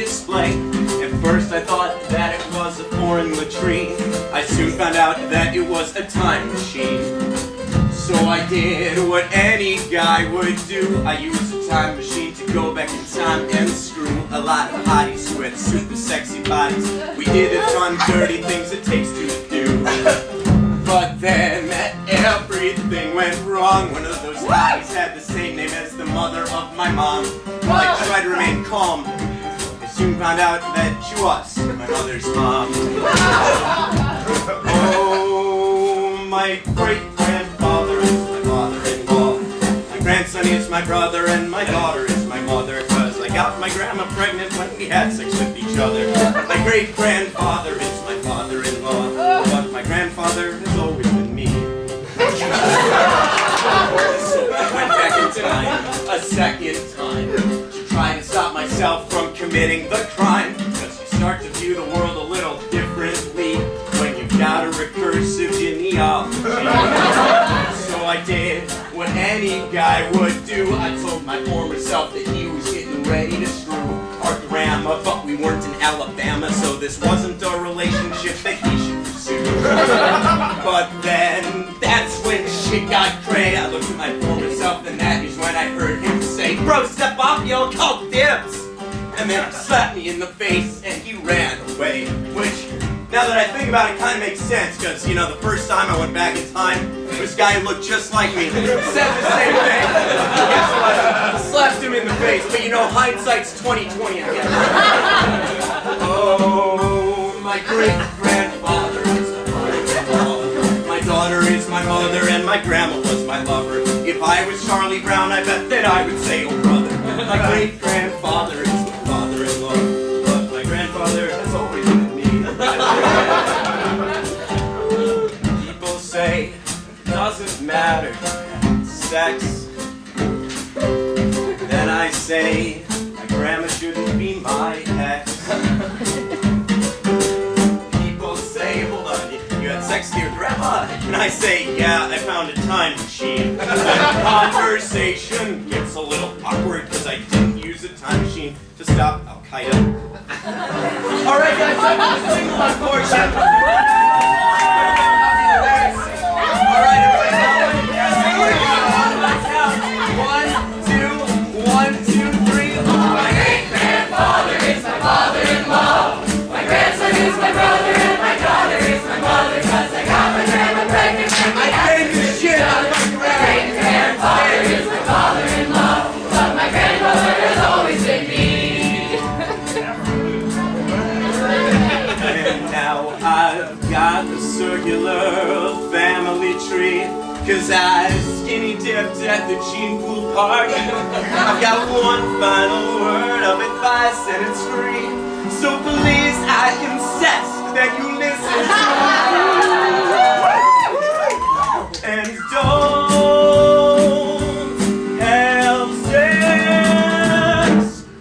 display. At first I thought that it was a foreign latrine. I soon found out that it was a time machine. So I did what any guy would do. I used a time machine to go back in time and screw a lot of hotties with super sexy bodies. We did a ton of dirty things it takes to do. But then everything went wrong. One of those hotties had the same name as the mother of my mom. I tried to remain calm. I soon found out that she was my mother's mom. Oh, my great-grandfather is my father-in-law. My grandson is my brother and my daughter is my mother. Cause I got my grandma pregnant when we had sex with each other. My great-grandfather is my father-in-law. But my grandfather has always been me. So I went back in time a second time to try to stop myself from committing the crime. Because you start to view the world a little differently when you've got a recursive genealogy. So I did what any guy would do. I told my former self that he was getting ready to screw our grandma, but we weren't in Alabama, so this wasn't a relationship that he should pursue. But then, that's when shit got cray. I looked at my former self, and that is when I heard him say, "Bro, step off, yo, call dibs!" And then he slapped me in the face, and he ran away. Which, now that I think about it, kind of makes sense, because, you know, the first time I went back in time, this guy looked just like me, said the same thing. Guess what? Slapped him in the face, but you know, hindsight's 20/20, I guess. Oh, my great-grandfather is my father-in-law. My daughter is my mother, and my grandma was my lover. If I was Charlie Brown, I bet that I would say, "Oh, brother." My great-grandfather is my father-in-law, but my grandfather has always been me. People say it doesn't matter, sex. Then I say my grandma shouldn't be my ex. People say, "Hold on, you had sex with your grandma?" And I say, "Yeah, I found a time machine." The conversation gets a little awkward because I didn't use a time machine to stop Al-Qaeda. Alright guys, time for the sing-along portion. Alright, everybody, let's count. 1, 2, 1, 2, 3. My great-grandfather is my father-in-law. My grandson is my brother and my daughter is my mother. Cause I got my grandma pregnant when we had I the shit out of my great-grandfather is my father-in-law. But my grandmother has always been me. And now I've got the circular family tree, cause I skinny dipped at the gene pool party. I've got one final word of advice and it's free. So please, I insist that you listen to me. And don't have sex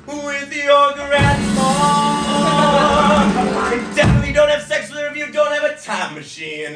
with your grandma. And definitely don't have sex with her if you don't have a time machine.